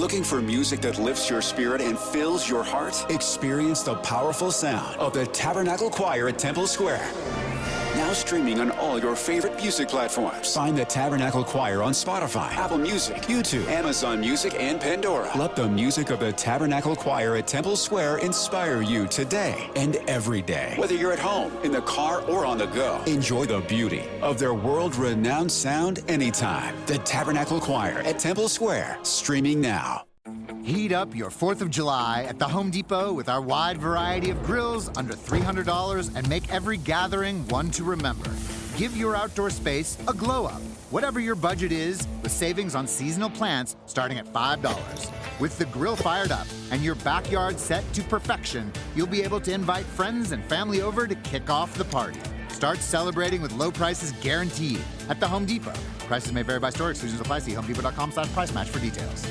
Looking for music that lifts your spirit and fills your heart? Experience the powerful sound of the Tabernacle Choir at Temple Square. Now streaming on all your favorite music platforms. Find the Tabernacle Choir on Spotify, Apple Music, YouTube, Amazon Music, and Pandora. Let the music of the Tabernacle Choir at Temple Square inspire you today and every day. Whether you're at home, in the car, or on the go, enjoy the beauty of their world-renowned sound anytime. The Tabernacle Choir at Temple Square, streaming now. Heat up your 4th of July at the Home Depot with our wide variety of grills under $300 and make every gathering one to remember. Give your outdoor space a glow up, whatever your budget is, with savings on seasonal plants starting at $5. With the grill fired up and your backyard set to perfection, you'll be able to invite friends and family over to kick off the party. Start celebrating with low prices guaranteed at the Home Depot. Prices may vary by store. Exclusions apply. See homedepot.com/price match for details.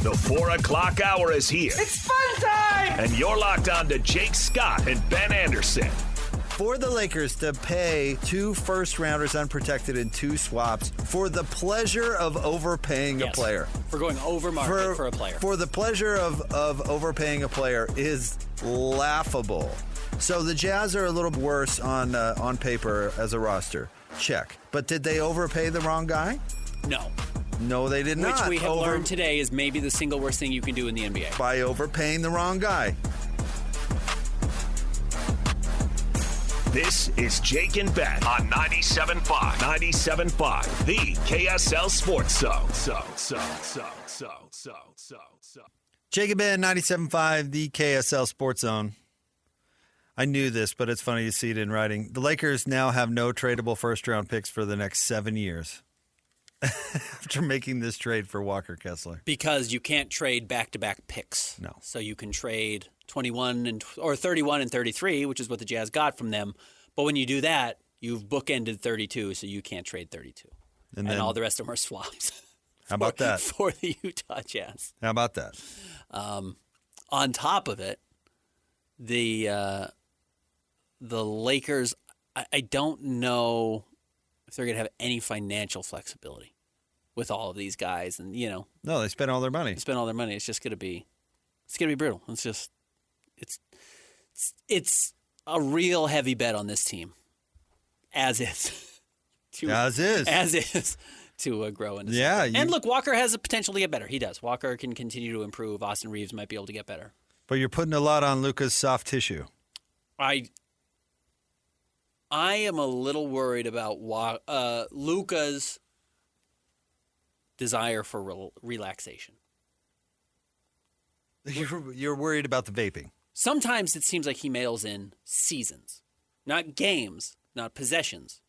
The 4 o'clock hour is here. It's fun time! And you're locked on to Jake Scott and Ben Anderson. For the Lakers to pay 2 first-rounders unprotected in 2 swaps for the pleasure of overpaying a player. For going over market for a player. For the pleasure of overpaying a player is laughable. So the Jazz are a little worse on paper as a roster. Check. But did they overpay the wrong guy? No. No, they did not. Which we have learned today is maybe the single worst thing you can do in the NBA. By overpaying the wrong guy. This is Jake and Ben on 97.5. 97.5, the KSL Sports Zone. Jake and Ben, 97.5, the KSL Sports Zone. I knew this, but it's funny to see it in writing. The Lakers now have no tradable first-round picks for the next 7 years. After making this trade for Walker Kessler. Because you can't trade back-to-back picks. No. So you can trade 21 or 31 and 33, which is what the Jazz got from them. But when you do that, you've bookended 32, so you can't trade 32. And all the rest of them are swaps. How about that? For the Utah Jazz. How about that? On top of it, the Lakers, I don't know if they're going to have any financial flexibility with all of these guys. And, you know. No, they spent all their money. It's just going to be brutal. It's a real heavy bet on this team. As is. To grow into something. And look, Walker has the potential to get better. He does. Walker can continue to improve. Austin Reeves might be able to get better. But you're putting a lot on Luka's soft tissue. I am a little worried about Luka's desire for relaxation. You're worried about the vaping. Sometimes it seems like he mails in seasons, not games, not possessions.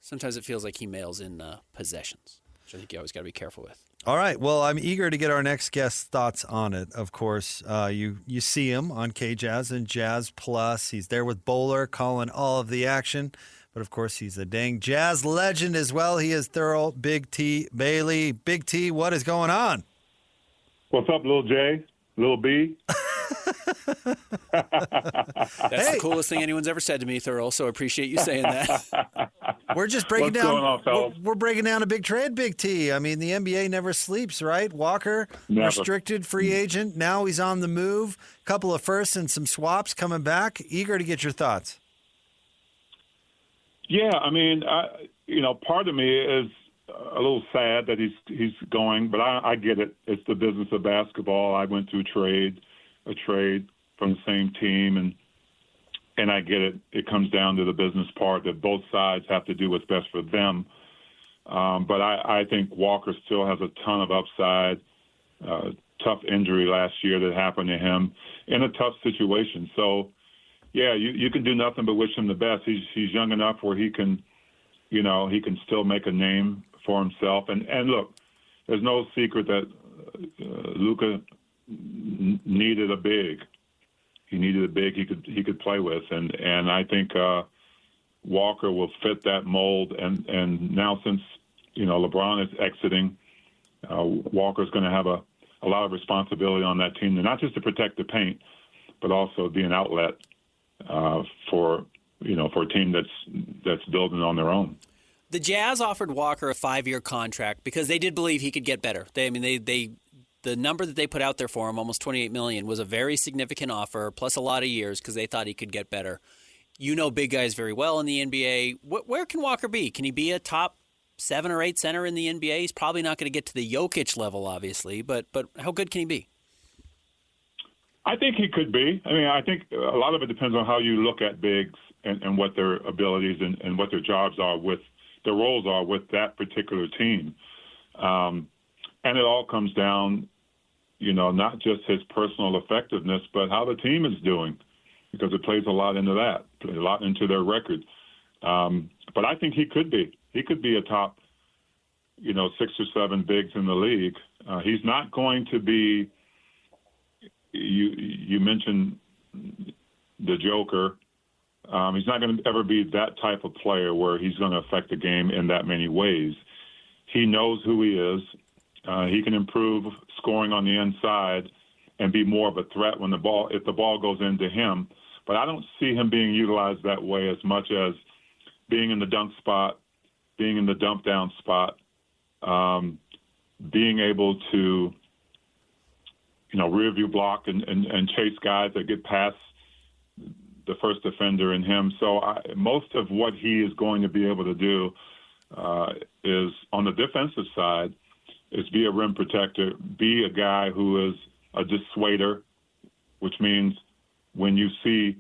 Sometimes it feels like he mails in possessions, which I think you always got to be careful with. All right. Well, I'm eager to get our next guest's thoughts on it. Of course, you see him on KJazz and Jazz Plus. He's there with Bowler, calling all of the action. But, of course, he's a dang Jazz legend as well. He is Thurl, Big T, Bailey. Big T, what is going on? What's up, Little J, Little B? That's the coolest thing anyone's ever said to me, Thurl, so I appreciate you saying that. We're just breaking What's going on, fellas? We're breaking down a big trade, Big T. I mean, the NBA never sleeps, right? Walker, Never. restricted free agent. Now he's on the move. Couple of firsts and some swaps coming back. Eager to get your thoughts. Yeah, I mean, part of me is a little sad that he's going, but I get it. It's the business of basketball. I went through a trade from the same team, and I get it. It comes down to the business part that both sides have to do what's best for them. But I think Walker still has a ton of upside. Tough injury last year that happened to him in a tough situation. So, yeah, you can do nothing but wish him the best. He's young enough where he can still make a name for himself. And look, there's no secret that Luka needed a big. He needed a big he could play with, and I think Walker will fit that mold. And now since LeBron is exiting, Walker's going to have a lot of responsibility on that team, not just to protect the paint, but also be an outlet for a team that's building on their own. The Jazz offered Walker a 5-year contract because they did believe he could get better. The number that they put out there for him, almost $28 million, was a very significant offer, plus a lot of years because they thought he could get better. You know big guys very well in the NBA. Where can Walker be? Can he be a top 7 or 8 center in the NBA? He's probably not going to get to the Jokic level, obviously, but how good can he be? I think he could be. I mean, I think a lot of it depends on how you look at bigs and what their abilities and what their jobs are with their roles are with that particular team. And it all comes down, not just his personal effectiveness, but how the team is doing, because it plays a lot into that, a lot into their record. But I think he could be. He could be a top, 6 or 7 bigs in the league. He's not going to be. You mentioned the Joker. He's not going to ever be that type of player where he's going to affect the game in that many ways. He knows who he is. He can improve scoring on the inside and be more of a threat if the ball goes into him. But I don't see him being utilized that way as much as being in the dunk spot, being in the dump down spot, being able to, rear view block and chase guys that get past the first defender in him. So most of what he is going to be able to do is on the defensive side is be a rim protector, be a guy who is a dissuader, which means when you see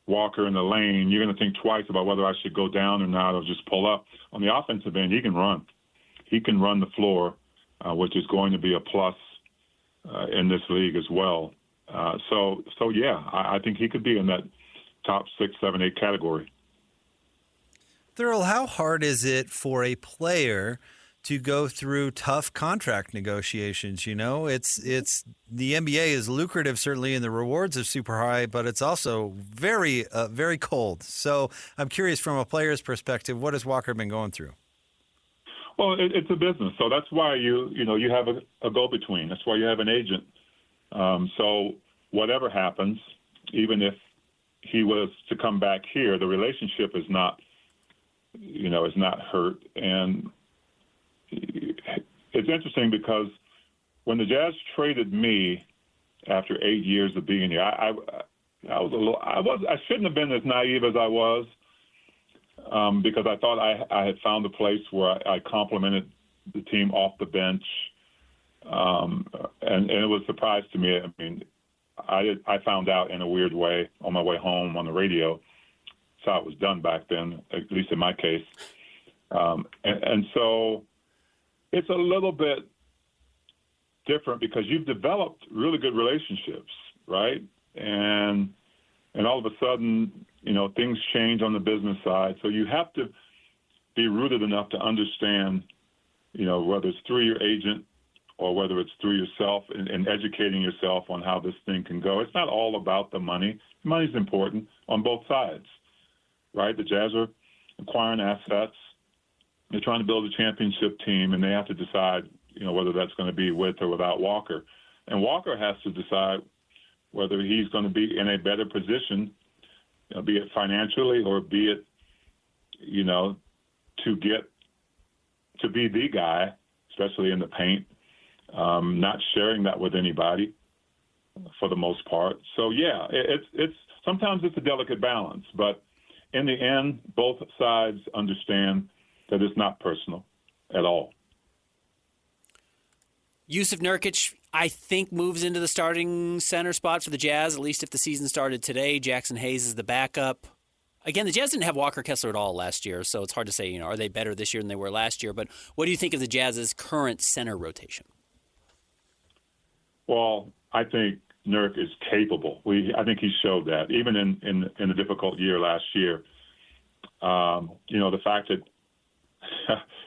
Walker in the lane, you're going to think twice about whether I should go down or not or just pull up. On the offensive end, he can run. He can run the floor, which is going to be a plus in this league as well. So yeah, I think he could be in that top 6, 7, 8 category. Thurl, how hard is it for a player to go through tough contract negotiations? It's the NBA is lucrative, certainly, and the rewards are super high, but it's also very, very cold. So I'm curious, from a player's perspective, what has Walker been going through? Well, it's a business, so that's why you have a go-between. That's why you have an agent. So whatever happens, even if he was to come back here, the relationship is not hurt. And it's interesting because when the Jazz traded me after 8 years of being here, I shouldn't have been as naive as I was. Because I thought I had found a place where I complimented the team off the bench, and it was a surprise to me. I mean, I found out in a weird way on my way home on the radio. That's how it was done back then, at least in my case. And so it's a little bit different because you've developed really good relationships, right? And all of a sudden, things change on the business side. So you have to be rooted enough to understand, whether it's through your agent or whether it's through yourself and educating yourself on how this thing can go. It's not all about the money. Money's important on both sides, right? The Jazz are acquiring assets. They're trying to build a championship team, and they have to decide, whether that's going to be with or without Walker. And Walker has to decide whether he's going to be in a better position, be it financially or be it, to be the guy, especially in the paint, not sharing that with anybody for the most part. So, yeah, it's sometimes it's a delicate balance, but in the end, both sides understand that it's not personal at all. Yusuf Nurkic, I think, moves into the starting center spot for the Jazz, at least if the season started today. Jackson Hayes is the backup. Again, the Jazz didn't have Walker Kessler at all last year, so it's hard to say, are they better this year than they were last year? But what do you think of the Jazz's current center rotation? Well, I think Nurk is capable. I think he showed that, even in a difficult year last year. The fact that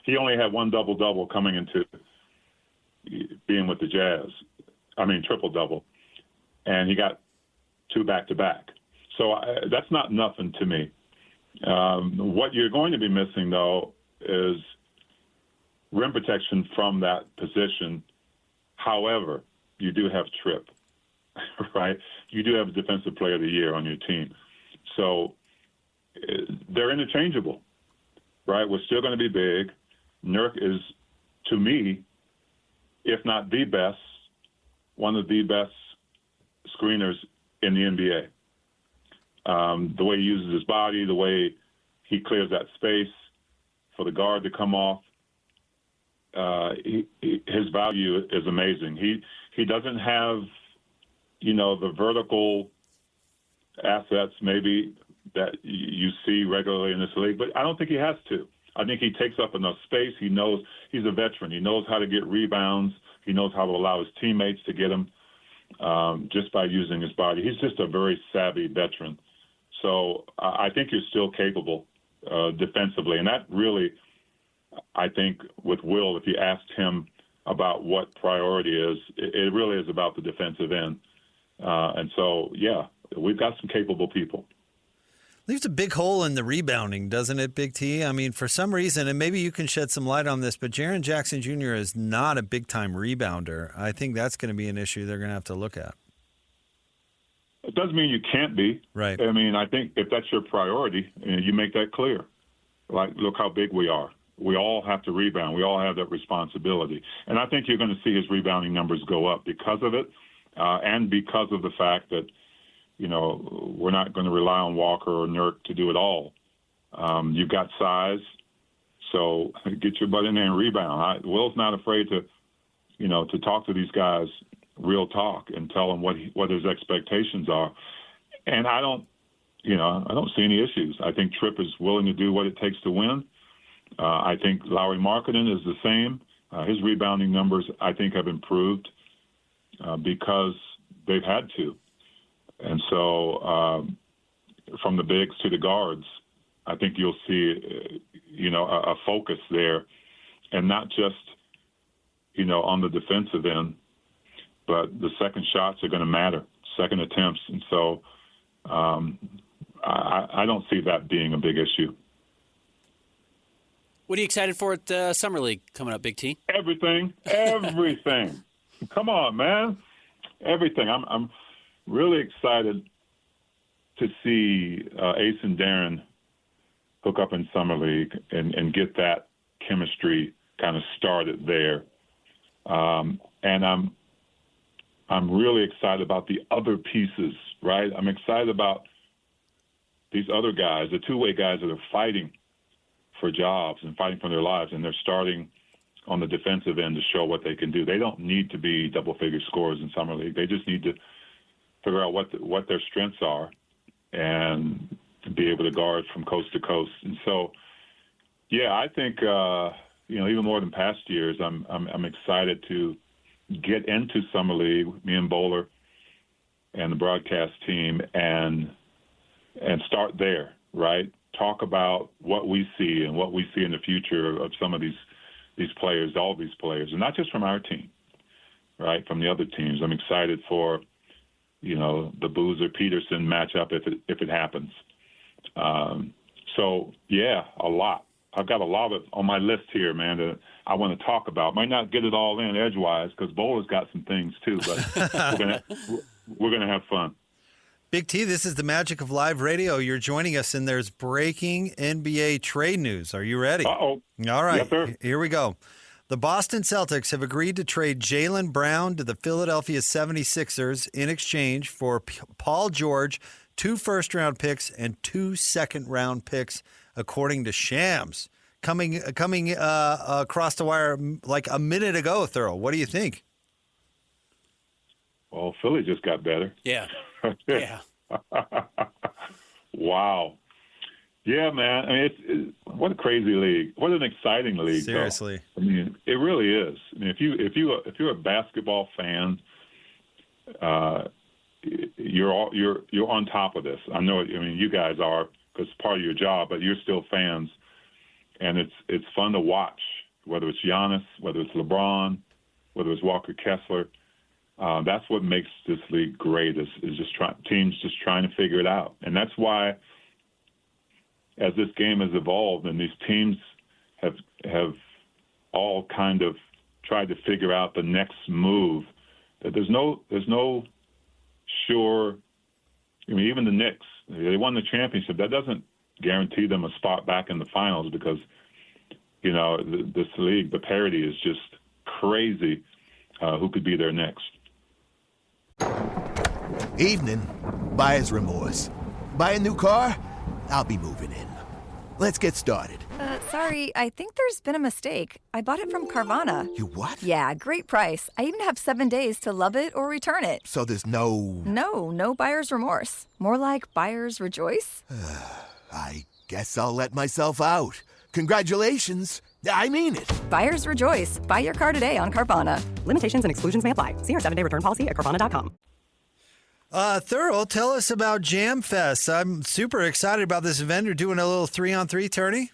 he only had one double-double coming into being with the Jazz. Triple-double. And he got 2 back-to-back. So that's not nothing to me. What you're going to be missing, though, is rim protection from that position. However, you do have Tripp, right? You do have a Defensive Player of the Year on your team. So they're interchangeable. right? We're still going to be big. Nurk is, to me, if not the best, one of the best screeners in the NBA. The way he uses his body, the way he clears that space for the guard to come off, his value is amazing. He doesn't have, the vertical assets maybe that you see regularly in this league, but I don't think he has to. I think he takes up enough space. He knows he's a veteran. He knows how to get rebounds. He knows how to allow his teammates to get him just by using his body. He's just a very savvy veteran. So I think you're still capable defensively. And that really, I think, with Will, if you asked him about what priority is, it really is about the defensive end. And so, yeah, we've got some capable people. Leaves a big hole in the rebounding, doesn't it, Big T? I mean, for some reason, and maybe you can shed some light on this, but Jaren Jackson Jr. is not a big-time rebounder. I think that's going to be an issue they're going to have to look at. It doesn't mean you can't be. Right. I mean, I think if that's your priority, you make that clear. Like, look how big we are. We all have to rebound. We all have that responsibility. And I think you're going to see his rebounding numbers go up because of it and because of the fact that, we're not going to rely on Walker or Nurk to do it all. You've got size, so get your butt in there and rebound. Will's not afraid to, to talk to these guys real talk and tell them what his expectations are. And I don't see any issues. I think Tripp is willing to do what it takes to win. I think Lauri Markkanen is the same. His rebounding numbers, I think, have improved because they've had to. And so from the bigs to the guards, I think you'll see, a focus there, and not just, on the defensive end, but the second shots are going to matter, second attempts. And so I don't see that being a big issue. What are you excited for at Summer League coming up, Big T? Everything. Come on, man. Everything. I'm really excited to see Ace and Darren hook up in Summer League and get that chemistry kind of started there. And I'm really excited about the other pieces, right? I'm excited about these other guys, the two-way guys that are fighting for jobs and fighting for their lives, and they're starting on the defensive end to show what they can do. They don't need to be double-figure scorers in Summer League. They just need to figure out what their strengths are and be able to guard from coast to coast. And so, yeah, I think even more than past years, I'm excited to get into Summer League, me and Bowler and the broadcast team, and start there, right? Talk about what we see and what we see in the future of some of these players, all these players, and not just from our team, right? From the other teams. I'm excited for the Boozer-Peterson matchup if it happens. So, yeah, a lot. I've got a lot of on my list here, man, that I want to talk about. Might not get it all in edgewise because Bowler's got some things too, but we're gonna have fun. Big T, this is the magic of live radio. You're joining us, and there's breaking NBA trade news. Are you ready? Uh-oh. All right. Yes, sir. Here we go. The Boston Celtics have agreed to trade Jaylen Brown to the Philadelphia 76ers in exchange for Paul George, 2 first-round picks, and 2 second-round picks, according to Shams. Coming across the wire like a minute ago, Thurl. What do you think? Well, Philly just got better. Yeah. Yeah. Wow. Yeah, man. I mean, what a crazy league. What an exciting league. Seriously. Though. I mean, it really is. I mean, if you're a basketball fan, you're on top of this. I know. I mean, you guys are because it's part of your job, but you're still fans, and it's fun to watch. Whether it's Giannis, whether it's LeBron, whether it's Walker Kessler. That's what makes this league great is just teams just trying to figure it out. And that's why as this game has evolved and these teams have all kind of tried to figure out the next move, that there's no sure, I mean, even the Knicks, they won the championship. That doesn't guarantee them a spot back in the finals because this league, the parity is just crazy. Who could be there next? Evening. Buyer's remorse. Buy a new car? I'll be moving in. Let's get started. Sorry, I think there's been a mistake. I bought it from Carvana. You what? Yeah, great price. I even have 7 days to love it or return it. So there's no... No buyer's remorse. More like buyer's rejoice. I guess I'll let myself out. Congratulations. I mean it. Buyer's rejoice. Buy your car today on Carvana. Limitations and exclusions may apply. See our 7-day return policy at Carvana.com. Thurl, tell us about Jam Fest. I'm super excited about this event. You're doing a little 3-on-3 tourney?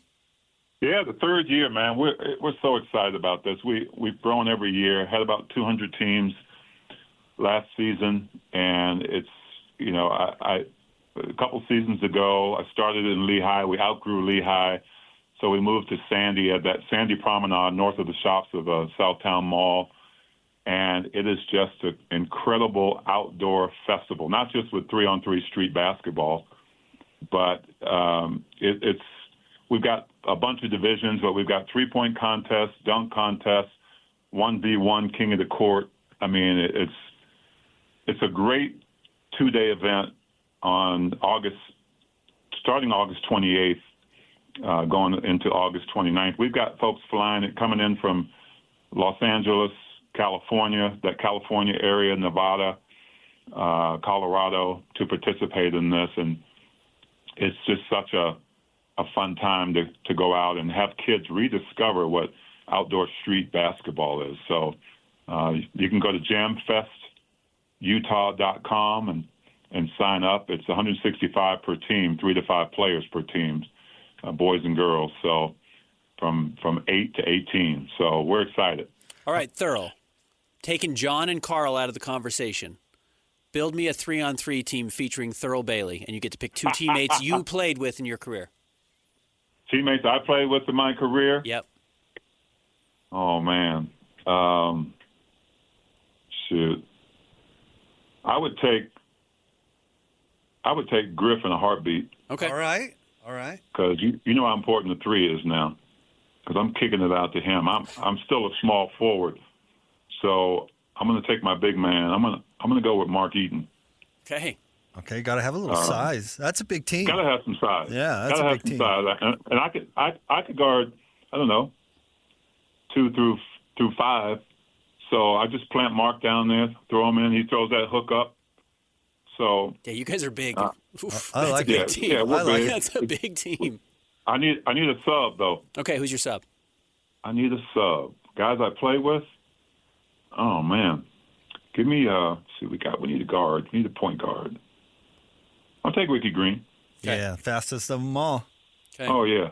Yeah, the third year, man. We're so excited about this. We've grown every year. Had about 200 teams last season, and it's a couple seasons ago I started in Lehigh. We outgrew Lehigh, so we moved to Sandy at that Sandy Promenade north of the shops of Southtown Mall. And it is just an incredible outdoor festival, not just with 3-on-3 street basketball, but we've got a bunch of divisions, but we've got 3-point contests, dunk contests, 1v1 king of the court. I mean, it's a great 2-day event starting August 28th, going into August 29th. We've got folks coming in from Los Angeles, California, that California area, Nevada, Colorado, to participate in this. And it's just such a fun time to go out and have kids rediscover what outdoor street basketball is. So you can go to jamfestutah.com and sign up. It's $165 per team, 3 to 5 players per team, boys and girls. So from 8 to 18. So we're excited. All right, Thurl. Taking John and Carl out of the conversation, build me a 3-on-3 team featuring Thurl Bailey, and you get to pick 2 teammates you played with in your career. Teammates I played with in my career? Yep. Oh, man. Shoot. I would take Griff in a heartbeat. Okay. All right. Because you know how important the 3 is now. Because I'm kicking it out to him. I'm still a small forward. So I'm going to take my big man. I'm going to go with Mark Eaton. Okay, got to have a little size. That's a big team. Got to have some size. Yeah, that's a big team. Size. And I could guard, I don't know, 2 through 5. So I just plant Mark down there, throw him in. He throws that hook up. So yeah, you guys are big. Oof, I like a big it. team. Yeah, we're big. That's a big team. I need a sub though. Okay, who's your sub? I need a sub. Guys I play with. Oh man, give me see we need a guard. We need a point guard. I'll take Ricky Green. Okay. Yeah, fastest of them all. Okay. Oh yeah.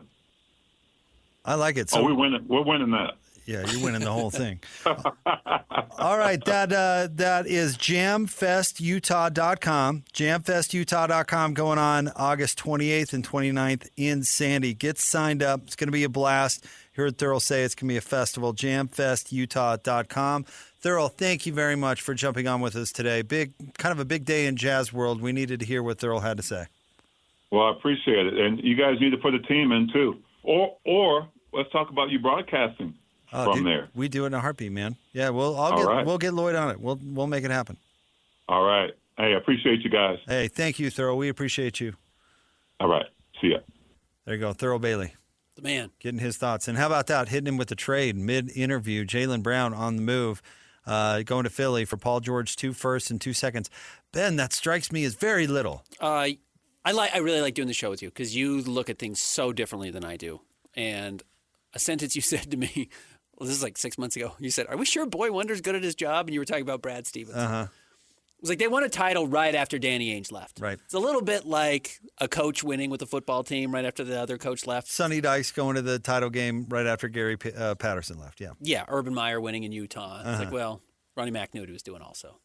I like it. So we're winning. We're winning that. Yeah, you're winning the whole thing. All right, that is jamfestutah.com. Jamfestutah.com going on August 28th and 29th in Sandy. Get signed up. It's going to be a blast. You heard Thurl say it's going to be a festival. Jamfestutah.com. Thurl, thank you very much for jumping on with us today. Kind of a big day in jazz world. We needed to hear what Thurl had to say. Well, I appreciate it, and you guys need to put a team in too, or let's talk about you broadcasting. There. We do it in a heartbeat, man. Yeah, we'll get Lloyd on it. We'll make it happen. All right. Hey, I appreciate you guys. Hey, thank you, Thurl. We appreciate you. All right. See ya. There you go, Thurl Bailey. The man. Getting his thoughts. And how about that? Hitting him with the trade mid-interview. Jaylen Brown on the move, going to Philly for Paul George, 2 firsts and 2 seconds. Ben, that strikes me as very little. I really like doing the show with you because you look at things so differently than I do. And a sentence you said to me. Well, this is like 6 months ago. You said, "Are we sure Boy Wonder's good at his job?" And you were talking about Brad Stevens. Uh-huh. It was like they won a title right after Danny Ainge left. Right. It's a little bit like a coach winning with the football team right after the other coach left. Sonny Dice going to the title game right after Gary Patterson left. Yeah. Yeah. Urban Meyer winning in Utah. It's like, well, Ronnie Mack knew what he was doing also.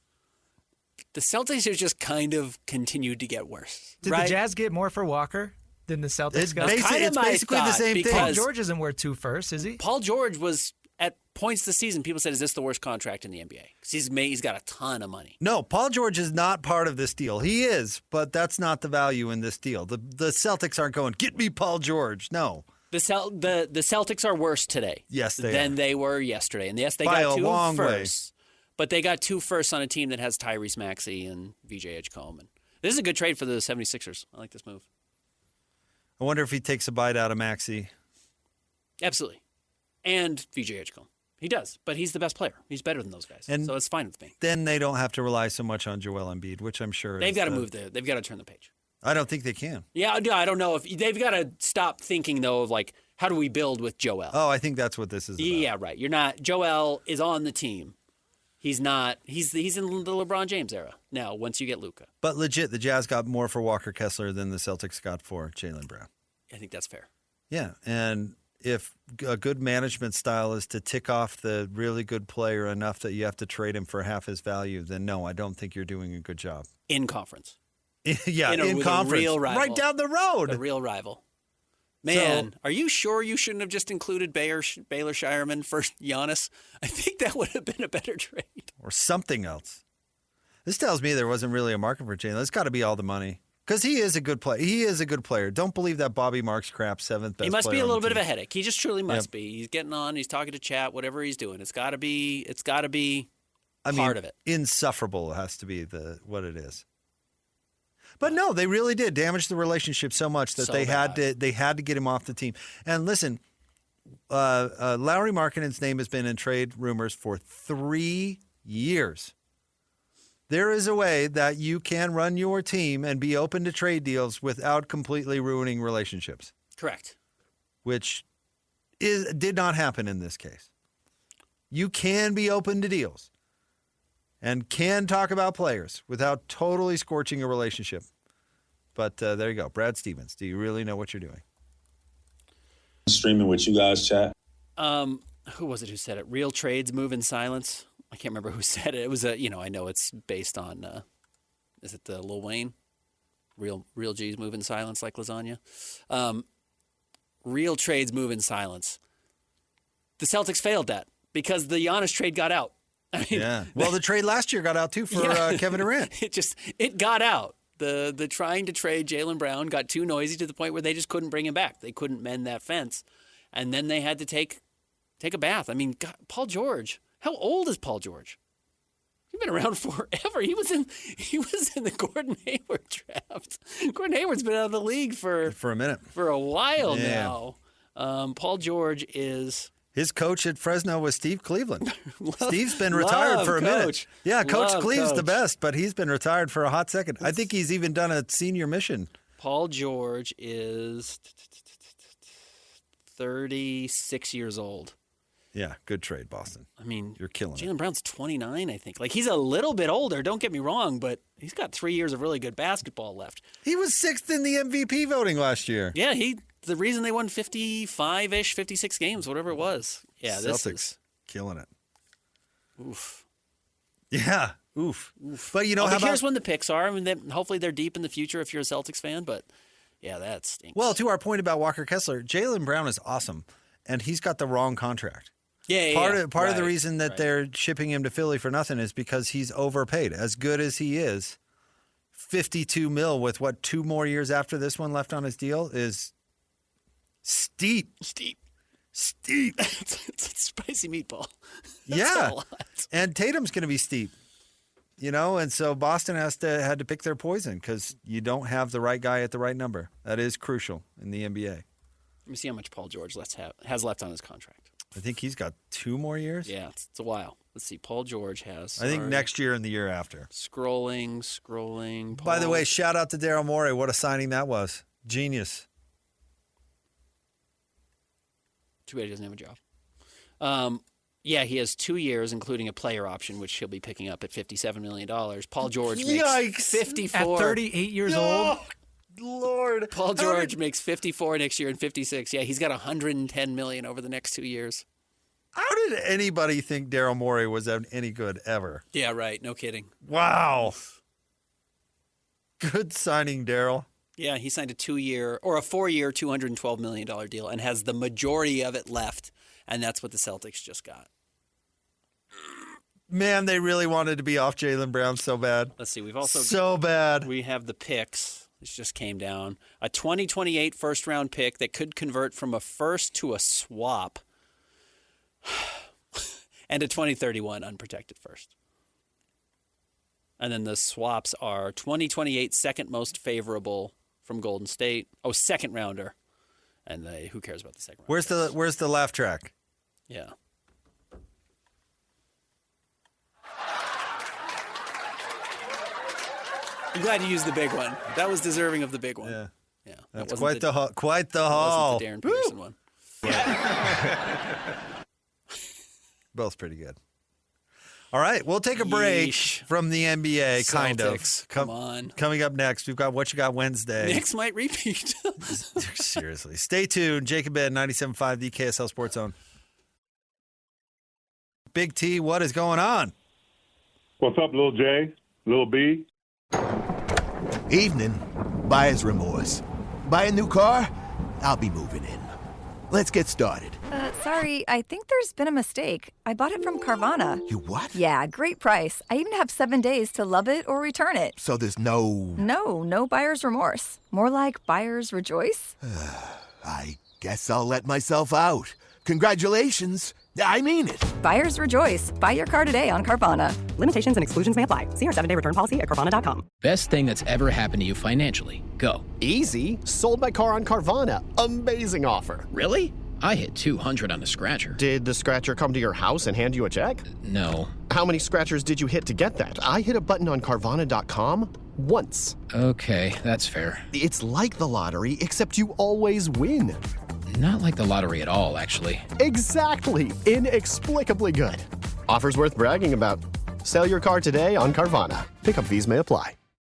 The Celtics have just kind of continued to get worse. Did the Jazz get more for Walker than the Celtics got? It's basically the same thing. Paul George isn't worth 2 firsts, is he? Paul George was at points this season. People said, "Is this the worst contract in the NBA?" Because he's got a ton of money. No, Paul George is not part of this deal. He is, but that's not the value in this deal. The Celtics aren't going, "Get me Paul George." No, The Celtics are worse today. Yes, than they were yesterday. And yes, they By got a 2 long firsts. But they got 2 firsts on a team that has Tyrese Maxey and VJ Edgecombe. And this is a good trade for the 76ers. I like this move. I wonder if he takes a bite out of Maxey. Absolutely. And VJ Edgecombe. He does, but he's the best player. He's better than those guys. And so it's fine with me. Then they don't have to rely so much on Joel Embiid, which I'm sure They've got to move there. They've got to turn the page. I don't think they can. Yeah, I don't know if they've got to stop thinking though of like how do we build with Joel? Oh, I think that's what this is about. Yeah, right. You're not. Joel is on the team. He's not. He's in the LeBron James era now. Once you get Luka, But legit, the Jazz got more for Walker Kessler than the Celtics got for Jaylen Brown. I think that's fair. Yeah, and if a good management style is to tick off the really good player enough that you have to trade him for half his value, then no, I don't think you're doing a good job. In conference. Yeah, in with conference. a real rival. Right down the road. A real rival. Man, are you sure you shouldn't have just included Baylor Shireman for Giannis? I think that would have been a better trade. Or something else. This tells me there wasn't really a market for Jaylen. It's got to be all the money. Because he is a good player. He is a good player. Don't believe that Bobby Marks crap, 7th best player. He must be a little bit of a headache. He just truly must be. He's getting on. He's talking to chat. Whatever he's doing, it's got to be part of it. Insufferable has to be what it is. But no, they really did damage the relationship so much that they had to get him off the team. And listen, Lauri Markkanen's name has been in trade rumors for 3 years. There is a way that you can run your team and be open to trade deals without completely ruining relationships. Correct. Which did not happen in this case. You can be open to deals and can talk about players without totally scorching a relationship. But there you go. Brad Stevens, do you really know what you're doing? Streaming with you guys, chat. Who was it who said it? Real trades move in silence. I can't remember who said it. It was I know it's based on, is it the Lil Wayne? Real G's move in silence like lasagna. Real trades move in silence. The Celtics failed that because the Giannis trade got out. I mean, yeah. Well, the trade last year got out too for Kevin Durant. It got out. The trying to trade Jaylen Brown got too noisy to the point where they just couldn't bring him back. They couldn't mend that fence, and then they had to take a bath. I mean, God, Paul George. How old is Paul George? He's been around forever. He was in the Gordon Hayward draft. Gordon Hayward's been out of the league for a minute, for a while now. Paul George is. His coach at Fresno was Steve Cleveland. Steve's been retired for a minute. Yeah, Coach Cleve's the best, but he's been retired for a hot second. I think he's even done a senior mission. Paul George is 36 years old. Yeah, good trade, Boston. I mean, you're killing it. Jaylen Brown's 29, I think. Like, he's a little bit older, don't get me wrong, but he's got 3 years of really good basketball left. He was 6th in the MVP voting last year. Yeah, the reason they won 55-ish, 56 games, whatever it was. Yeah, Celtics, this is killing it. Oof. Yeah, oof. But, how about... Here's when the picks are. I mean, hopefully they're deep in the future if you're a Celtics fan, but, yeah, that stinks. Well, to our point about Walker Kessler, Jaylen Brown is awesome, and he's got the wrong contract. Part of the reason that they're shipping him to Philly for nothing is because he's overpaid. As good as he is, $52 million with 2 more years after this one left on his deal is steep. It's a spicy meatball. Yeah, and Tatum's going to be steep. And so Boston had to pick their poison because you don't have the right guy at the right number. That is crucial in the NBA. Let me see how much Paul George has left on his contract. I think he's got 2 more years. Yeah, it's a while. Let's see. Paul George has. I think next year and the year after. Scrolling. By the way, shout out to Daryl Morey. What a signing that was. Genius. Too bad he doesn't have a job. Yeah, he has 2 years, including a player option, which he'll be picking up at $57 million. Paul George makes 54. At 38 years old? Lord. Paul George makes 54 next year and 56. Yeah, he's got $110 million over the next 2 years. How did anybody think Daryl Morey was any good ever? Yeah, right. No kidding. Wow. Good signing, Daryl. Yeah, he signed a 4-year, $212 million deal and has the majority of it left, and that's what the Celtics just got. Man, they really wanted to be off Jaylen Brown so bad. Let's see. We've also so bad. We have the picks. This just came down. A 2028 first-round pick that could convert from a first to a swap. And a 2031 unprotected first. And then the swaps are 2028 second most favorable from Golden State. Oh, second rounder. And who cares about the second round? Where's the laugh track? Yeah. I'm glad you used the big one. That was deserving of the big one. Yeah. Yeah. That's quite the haul. Wasn't the Darren Peterson one. Both pretty good. All right, we'll take a break from the NBA, Celtics, kind of. Come on. Coming up next, we've got What You Got Wednesday. Knicks might repeat. Seriously. Stay tuned. Jacob Ed, 97.5, the KSL Sports Zone. Big T, what is going on? What's up, Lil J? Lil B? Evening. Buyer's remorse. Buy a new car? I'll be moving in. Let's get started. Sorry, I think there's been a mistake. I bought it from Carvana. You what? Yeah, great price. I even have 7 days to love it or return it. So there's no... No buyer's remorse. More like buyer's rejoice. I guess I'll let myself out. Congratulations. I mean it. Buyer's rejoice. Buy your car today on Carvana. Limitations and exclusions may apply. See our 7-day return policy at Carvana.com. Best thing that's ever happened to you financially. Go. Easy. Sold my car on Carvana. Amazing offer. Really? I hit 200 on the scratcher. Did the scratcher come to your house and hand you a check? No. How many scratchers did you hit to get that? I hit a button on Carvana.com once. Okay, that's fair. It's like the lottery, except you always win. Not like the lottery at all, actually. Exactly. Inexplicably good. Offers worth bragging about. Sell your car today on Carvana. Pickup fees may apply.